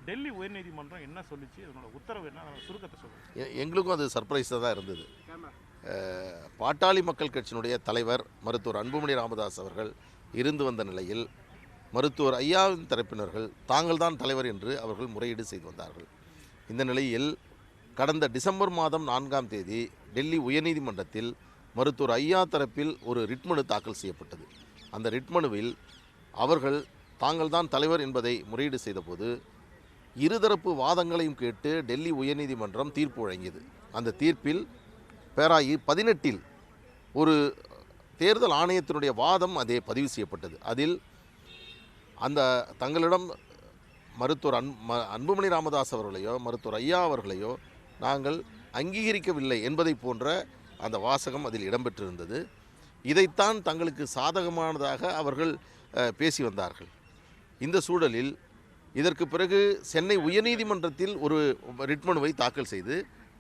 டெல்லி உயர்நீதிமன்றம் என்ன சொல்லிச்சு, இதனோட உத்தரவு என்ன, சுருக்கத்தை சொல்லுங்கள். எங்களுக்கும் அது சர்ப்ரைஸாக தான் இருந்தது. பாட்டாளி மக்கள் கட்சியினுடைய தலைவர் மருத்துவர் அன்புமணி ராமதாஸ் அவர்கள் இருந்து வந்த நிலையில் மருத்துவர் ஐயாவின் தரப்பினர்கள் தாங்கள் தான் தலைவர் என்று அவர்கள் முறையீடு செய்து வந்தார்கள். இந்த நிலையில் கடந்த டிசம்பர் மாதம் 4ஆம் தேதி டெல்லி உயர்நீதிமன்றத்தில் மருத்துவர் ஐயா தரப்பில் ஒரு ரிட் மனு தாக்கல் செய்யப்பட்டது. அந்த ரிட் மனுவில் அவர்கள் தாங்கள் தான் தலைவர் என்பதை முறையீடு செய்தபோது இருதரப்பு வாதங்களையும் கேட்டு டெல்லி உயர்நீதிமன்றம் தீர்ப்பு வழங்கியது. அந்த தீர்ப்பில் பேரா 18 ஒரு தேர்தல் ஆணையத்தினுடைய வாதம் அதே பதிவு செய்யப்பட்டது. அதில் அந்த தங்களிடம் மருத்துவர் அன்புமணி ராமதாஸ் அவர்களையோ மருத்துவர் ஐயா அவர்களையோ நாங்கள் அங்கீகரிக்கவில்லை என்பதை போன்ற அந்த வாசகம் அதில் இடம்பெற்றிருந்தது. இதைத்தான் தங்களுக்கு சாதகமானதாக அவர்கள் பேசி வந்தார்கள். இந்த சூழலில் இதற்கு பிறகு சென்னை உயர்நீதிமன்றத்தில் ஒரு ரிட் மனுவை தாக்கல் செய்து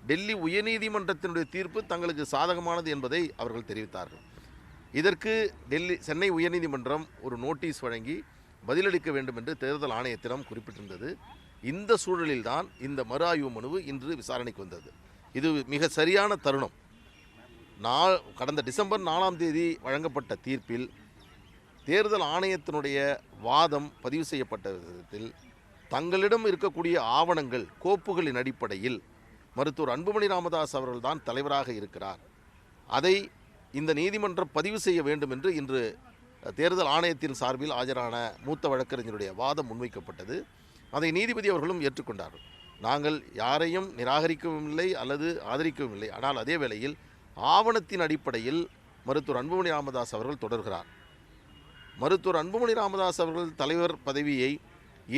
டெல்லி உயர்நீதிமன்றத்தினுடைய தீர்ப்பு தங்களுக்கு சாதகமானது என்பதை அவர்கள் தெரிவித்தார்கள். இதற்கு சென்னை உயர்நீதிமன்றம் ஒரு நோட்டீஸ் வழங்கி பதிலளிக்க வேண்டும் என்று தேர்தல் ஆணையத்திடம் குறிப்பிட்டிருந்தது. இந்த சூழலில்தான் இந்த மறு ஆய்வு மனு இன்று விசாரணைக்கு வந்தது. இது மிக சரியான தருணம். கடந்த டிசம்பர் 4ஆம் தேதி வழங்கப்பட்ட தீர்ப்பில் தேர்தல் ஆணையத்தினுடைய வாதம் பதிவு செய்யப்பட்ட விதத்தில் தங்களிடம் இருக்கக்கூடிய ஆவணங்கள் கோப்புகளின் அடிப்படையில் மருத்துவர் அன்புமணி ராமதாஸ் அவர்கள் தான் தலைவராக இருக்கிறார், அதை இந்த நீதிமன்றம் பதிவு செய்ய வேண்டும் என்று இன்று தேர்தல் ஆணையத்தின் சார்பில் ஆஜரான மூத்த வழக்கறிஞருடைய வாதம் முன்வைக்கப்பட்டது. அதை நீதிபதி அவர்களும் ஏற்றுக்கொண்டார்கள். நாங்கள் யாரையும் நிராகரிக்கவும் இல்லை அல்லது ஆதரிக்கவும் இல்லை. ஆனால் அதே வேளையில் ஆவணத்தின் அடிப்படையில் மருத்துவர் அன்புமணி ராமதாஸ் அவர்கள் தொடர்கிறார். மருத்துவர் அன்புமணி ராமதாஸ் அவர்கள் தலைவர் பதவியை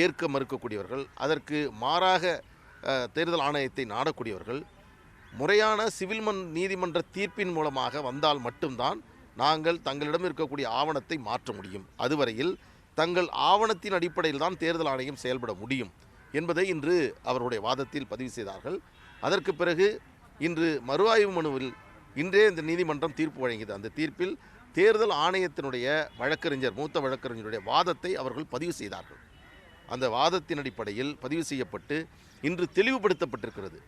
ஏற்க மறுக்கக்கூடியவர்கள், அதற்கு மாறாக தேர்தல் ஆணையத்தை நாடக்கூடியவர்கள் முறையான சிவில் நீதிமன்ற தீர்ப்பின் மூலமாக வந்தால் மட்டும்தான் நாங்கள் தங்களிடம் இருக்கக்கூடிய ஆவணத்தை மாற்ற முடியும். அதுவரையில் தங்கள் ஆவணத்தின் அடிப்படையில் தான் தேர்தல் ஆணையம் செயல்பட முடியும் என்பதை இன்று அவருடைய வாதத்தில் பதிவு செய்தார்கள். அதற்கு பிறகு இன்று மறு ஆய்வு மனுவில் இன்றே இந்த நீதிமன்றம் தீர்ப்பு வழங்கியது. அந்த தீர்ப்பில் தேர்தல் ஆணையத்தினுடைய மூத்த வழக்கறிஞருடைய வாதத்தை அவர்கள் பதிவு செய்தார்கள். அந்த வாதத்தின் அடிப்படையில் பதிவு செய்யப்பட்டு இன்று தெளிவுபடுத்தப்பட்டிருக்கிறது.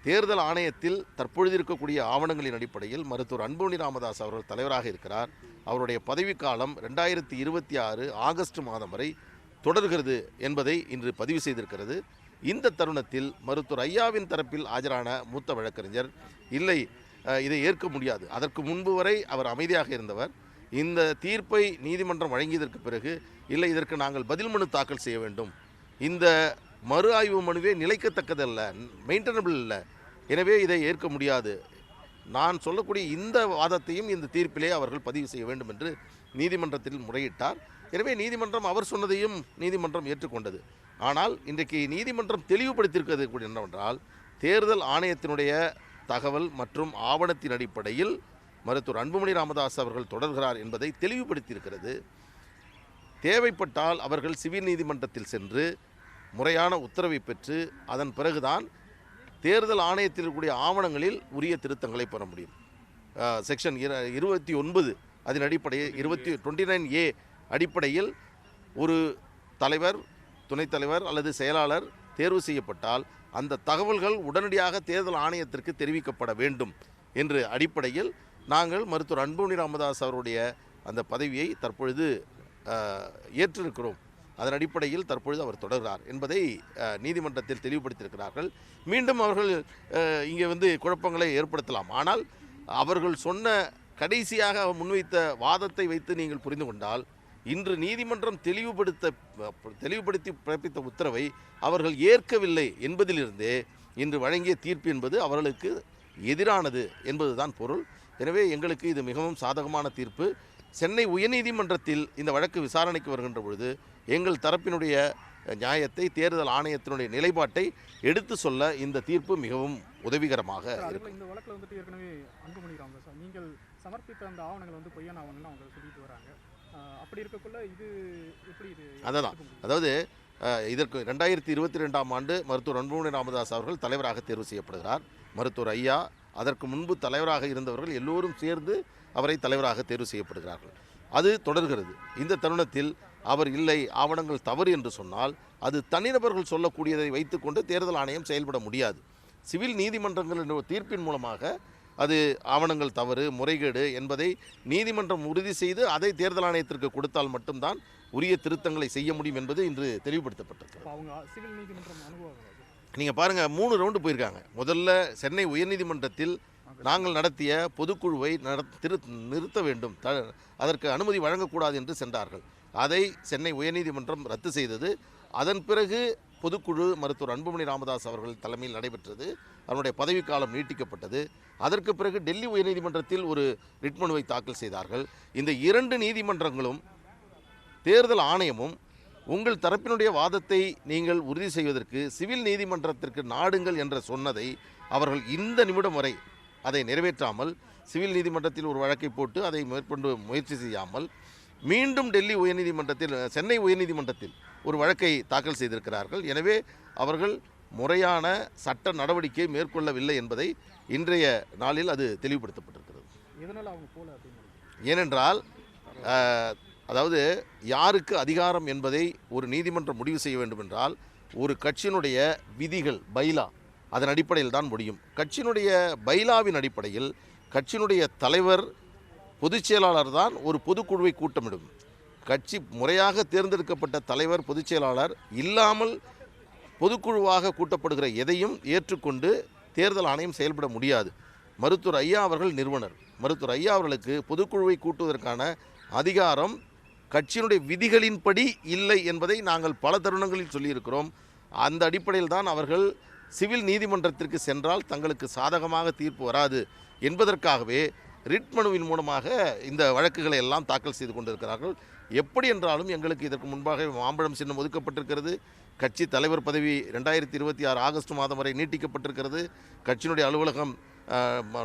தேர்தல் ஆணையத்தில் தற்பொழுது இருக்கக்கூடிய ஆவணங்களின் அடிப்படையில் மருத்துவர் அன்புமணி ராமதாஸ் அவர்கள் தலைவராக இருக்கிறார். அவருடைய பதவிக்காலம் 2026 ஆகஸ்ட் மாதம் வரை தொடர்கிறது என்பதை இன்று பதிவு செய்திருக்கிறது. இந்த தருணத்தில் மருத்துவர் ஐயாவின் தரப்பில் ஆஜரான மூத்த வழக்கறிஞர் இல்லை, இதை ஏற்க முடியாது. அதற்கு முன்பு வரை அவர் அமைதியாக இருந்தவர். இந்த தீர்ப்பை நீதிமன்றம் வழங்கியதற்கு பிறகு இல்லை, இதற்கு நாங்கள் பதில் மனு தாக்கல் செய்ய வேண்டும், இந்த மறு ஆய்வு மனுவே நிலைக்கத்தக்கதல்ல, மெயின்டெனபிள் இல்லை, எனவே இதை ஏற்க முடியாது, நான் சொல்லக்கூடிய இந்த வாதத்தையும் இந்த தீர்ப்பிலே அவர்கள் பதிவு செய்ய வேண்டும் என்று நீதிமன்றத்தில் முறையிட்டார். எனவே நீதிமன்றம் அவர் சொன்னதையும் நீதிமன்றம் ஏற்றுக்கொண்டது. ஆனால் இன்றைக்கு நீதிமன்றம் தெளிவுபடுத்தியிருக்கிறது கூட என்னவென்றால், தேர்தல் ஆணையத்தினுடைய தகவல் மற்றும் ஆவணத்தின் அடிப்படையில் மருத்துவர் அன்புமணி ராமதாஸ் அவர்கள் தொடர்கிறார் என்பதை தெளிவுபடுத்தியிருக்கிறது. தேவைப்பட்டால் அவர்கள் சிவில் நீதிமன்றத்தில் சென்று முறையான உத்தரவை பெற்று அதன் பிறகுதான் தேர்தல் ஆணையத்தில் இருக்கக்கூடிய ஆவணங்களில் உரிய திருத்தங்களை பெற முடியும். செக்ஷன் 29 அதன் அடிப்படையில் 29A அடிப்படையில் ஒரு தலைவர், துணைத் தலைவர் அல்லது செயலாளர் தேர்வு செய்யப்பட்டால் அந்த தகவல்கள் உடனடியாக தேர்தல் ஆணையத்திற்கு தெரிவிக்கப்பட வேண்டும் என்ற அடிப்படையில் நாங்கள் மருத்துவர் அன்புமணி ராமதாஸ் அவருடைய அந்த பதவியை தற்பொழுது ஏற்றிருக்கிறோம். அதன் அடிப்படையில் தற்பொழுது அவர் தொடர்கிறார் என்பதை நீதிமன்றத்தில் தெளிவுபடுத்தியிருக்கிறார்கள். மீண்டும் அவர்கள் இங்கே குழப்பங்களை ஏற்படுத்தலாம். ஆனால் அவர்கள் சொன்ன கடைசியாக முன்வைத்த வாதத்தை வைத்து நீங்கள் புரிந்து கொண்டால், இன்று நீதிமன்றம் தெளிவுபடுத்தி பிறப்பித்த உத்தரவை அவர்கள் ஏற்கவில்லை என்பதிலிருந்தே இன்று வழங்கிய தீர்ப்பு என்பது அவர்களுக்கு எதிரானது என்பதுதான் பொருள். எனவே எங்களுக்கு இது மிகவும் சாதகமான தீர்ப்பு. சென்னை உயர்நீதிமன்றத்தில் இந்த வழக்கு விசாரணைக்கு வருகின்ற பொழுது எங்கள் தரப்பினுடைய நியாயத்தை, தேர்தல் ஆணையத்தினுடைய நிலைப்பாட்டை எடுத்து சொல்ல இந்த தீர்ப்பு மிகவும் உதவிகரமாக இருக்கும். இந்த வழக்கில் ஏற்கனவே அன்புமணி ராமதாஸ் நீங்கள் சமர்ப்பித்த அந்த ஆவணங்கள் பொய்யான ஆவணங்கள் அவங்க சொல்லிட்டு வராங்க. அப்படி இருக்கக்குள்ள இது எப்படி? அதாவது இதற்கு 2022ஆம் ஆண்டு மருத்துவர் அன்புமணி ராமதாஸ் அவர்கள் தலைவராக தேர்வு செய்யப்படுகிறார். மருத்துவர் ஐயா, அதற்கு முன்பு தலைவராக இருந்தவர்கள் எல்லோரும் சேர்ந்து அவரை தலைவராக தேர்வு செய்யப்படுகிறார்கள். அது தொடர்கிறது. இந்த தருணத்தில் அவர் இல்லை, ஆவணங்கள் தவறு என்று சொன்னால் அது தனிநபர்கள் சொல்லக்கூடியதை வைத்துக்கொண்டு தேர்தல் ஆணையம் செயல்பட முடியாது. சிவில் நீதிமன்றங்கள் என்ற தீர்ப்பின் மூலமாக அது ஆவணங்கள் தவறு, முறைகேடு என்பதை நீதிமன்றம் உறுதி செய்து அதை தேர்தல் ஆணையத்திற்கு கொடுத்தால் மட்டும்தான் உரிய திருத்தங்களை செய்ய முடியும் என்பது இன்று தெளிவுபடுத்தப்பட்டது. அவங்க சிவில் நீதிமன்றம் அனுபவம் நீங்கள் பாருங்கள், 3 ரவுண்டு போயிருக்காங்க. முதல்ல சென்னை உயர்நீதிமன்றத்தில் நாங்கள் நடத்திய பொதுக்குழுவை நிறுத்த வேண்டும், அதற்கு அனுமதி வழங்கக்கூடாது என்று சென்றார்கள். அதை சென்னை உயர்நீதிமன்றம் ரத்து செய்தது. அதன் பிறகு பொதுக்குழு மருத்துவர் அன்புமணி ராமதாஸ் அவர்கள் தலைமையில் நடைபெற்றது. அவருடைய பதவிக்காலம் நீட்டிக்கப்பட்டது. அதற்கு பிறகு டெல்லி உயர்நீதிமன்றத்தில் ஒரு ரிட் மனுவை தாக்கல் செய்தார்கள். இந்த 2 நீதிமன்றங்களும் தேர்தல் ஆணையமும் உங்கள் தரப்பினுடைய வாதத்தை நீங்கள் உறுதி செய்வதற்கு சிவில் நீதிமன்றத்திற்கு நாடுங்கள் என்று சொன்னதை அவர்கள் இந்த நிமிடம் வரை அதை நிறைவேற்றாமல், சிவில் நீதிமன்றத்தில் ஒரு வழக்கை போட்டு அதை மேற்கொண்டு முயற்சி செய்யாமல் மீண்டும் டெல்லி உயர்நீதிமன்றத்தில், சென்னை உயர்நீதிமன்றத்தில் ஒரு வழக்கை தாக்கல் செய்திருக்கிறார்கள். எனவே அவர்கள் முறையான சட்ட நடவடிக்கை மேற்கொள்ளவில்லை என்பதை இன்றைய நாளில் அது தெளிவுபடுத்தப்பட்டிருக்கிறது. ஏனென்றால் அதாவது யாருக்கு அதிகாரம் என்பதை ஒரு நீதிமன்றம் முடிவு செய்ய வேண்டும் என்றால் ஒரு கட்சியினுடைய விதிகள், பைலா, அதன் அடிப்படையில் தான் முடியும். கட்சியினுடைய பைலாவின் அடிப்படையில் கட்சியினுடைய தலைவர், பொதுச் செயலாளர் தான் ஒரு பொதுக்குழுவை கூட்டமிடும். கட்சி முறையாக தேர்ந்தெடுக்கப்பட்ட தலைவர், பொதுச் செயலாளர் இல்லாமல் பொதுக்குழுவாக கூட்டப்படுகிற எதையும் ஏற்றுக்கொண்டு தேர்தல் ஆணையம் செயல்பட முடியாது. மருத்துவர் ஐயா அவர்கள் நிறுவனர். மருத்துவர் ஐயா அவர்களுக்கு பொதுக்குழுவை கூட்டுவதற்கான அதிகாரம் கட்சியினுடைய விதிகளின்படி இல்லை என்பதை நாங்கள் பல தருணங்களில் சொல்லியிருக்கிறோம். அந்த அடிப்படையில் தான் அவர்கள் சிவில் நீதிமன்றத்திற்கு சென்றால் தங்களுக்கு சாதகமாக தீர்ப்பு வராது என்பதற்காகவே ரிட் மனுவின் மூலமாக இந்த வழக்குகளை எல்லாம் தாக்கல் செய்து கொண்டிருக்கிறார்கள். எப்படி என்றாலும் எங்களுக்கு இதற்கு முன்பாக மாம்பழம் சின்னம் ஒதுக்கப்பட்டிருக்கிறது. கட்சி தலைவர் பதவி 2026 ஆகஸ்ட் மாதம் வரை நீட்டிக்கப்பட்டிருக்கிறது. கட்சியினுடைய அலுவலகம்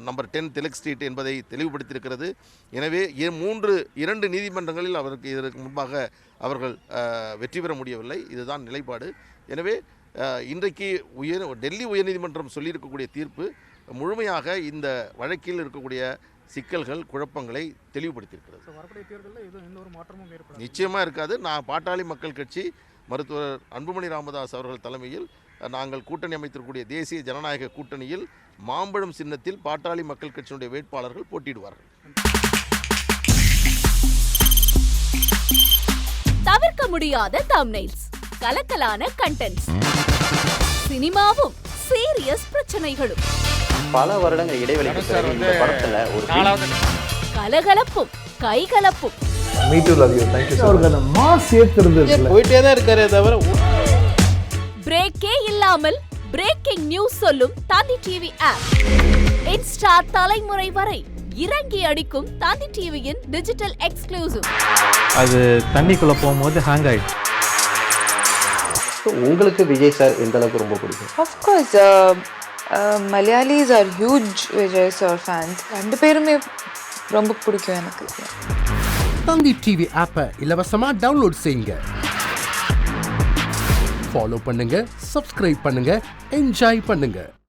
நம்பர் 10 திலக் ஸ்ட்ரீட் என்பதை தெளிவுபடுத்தியிருக்கிறது. எனவே 2 நீதிமன்றங்களில் அவருக்கு இதற்கு முன்பாக அவர்கள் வெற்றி பெற முடியவில்லை. இதுதான் நிலைப்பாடு. எனவே இன்றைக்கு டெல்லி உயர்நீதிமன்றம் சொல்லியிருக்கக்கூடிய தீர்ப்பு முழுமையாக இந்த வழக்கில் இருக்கக்கூடிய சிக்கல்கள், குழப்பங்களை தெளிவுபடுத்தியிருக்கிறது. நிச்சயமாக இருக்காது. பாட்டாளி மக்கள் கட்சி மருத்துவர் அன்புமணி ராமதாஸ் அவர்கள் தலைமையில் நாங்கள் கூட்டணி அமைத்திருக்கக்கூடிய தேசிய ஜனநாயக கூட்டணியில் மாம்பழம் சின்னத்தில் பாட்டாளி மக்கள் கட்சியினுடைய வேட்பாளர்கள் போட்டியிடுவார்கள். தவிர்க்க முடியாத தம்ப்நெயில்ஸ், கலக்கலான கண்டென்ட்ஸ், சினிமாவும் சீரியஸ் பிரச்சனைகளும், பல வருடங்கள் இடைவெளிக்கு பிறகு இந்த படத்துல ஒரு கலகலப்பும் கைகலப்பும். Me too, love you. Thank you so much. Mass ஏத்துறது போயிட்டே தான் இருக்காரே தவிர பிரேக்கே இல்லாமல் பிரேக்கிங் நியூஸ் சொல்லும் தந்தி டிவி ஆப். இன்ஸ்டா தலைமுறை வரை இறங்கி அடிக்கும் தந்தி டிவியின் டிஜிட்டல் எக்ஸ்க்ளூசிவ். அது தண்ணிக்குள்ள போகும்போது ஹேங் ஆயிடுச்சு. உங்களுக்கு விஜய் சார் எந்த அளவுக்கு ரொம்ப பிடிக்கும்? Of course, Malayalis are huge Vijay sir fans. ரெண்டு பேருமே ரொம்ப பிடிக்கும் எனக்கு. தந்தி டிவி ஆப்பை இலவசமா டவுன்லோட் செய்யுங்க. ஃபாலோ பண்ணுங்க, சப்ஸ்கிரைப் பண்ணுங்க, என்ஜாய் பண்ணுங்க.